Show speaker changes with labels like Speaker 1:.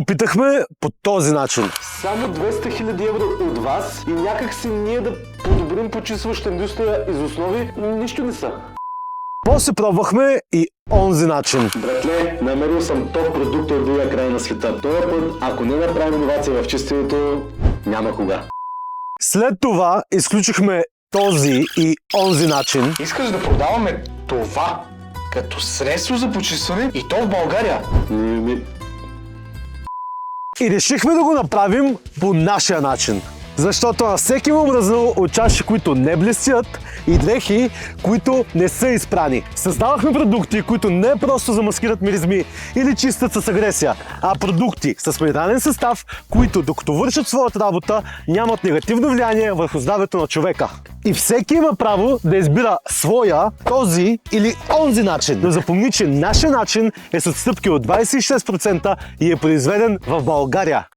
Speaker 1: опитахме по този начин.
Speaker 2: Само 200 000 евро от вас и някак си ние да подобрим почистваща индустрия из основи, нищо не са.
Speaker 1: После пробвахме и онзи начин.
Speaker 2: Братле, намерил съм топ продукт от другия край на света. Този път, ако не направим иновация в чистенето, няма кога.
Speaker 1: След това изключихме този и онзи начин.
Speaker 3: Искаш да продаваме това като средство за почистване и то в България?
Speaker 1: И решихме да го направим по нашия начин. Защото на всеки му мръзнало от чаши, които не блестят и дрехи, които не са изпрани. Създавахме продукти, които не просто замаскират миризми или чистят с агресия, а продукти с минерален състав, които докато вършат своята работа, нямат негативно влияние върху здравето на човека. И всеки има право да избира своя, този или онзи начин. Но запомни, че нашия начин е с отстъпки от 26% и е произведен в България.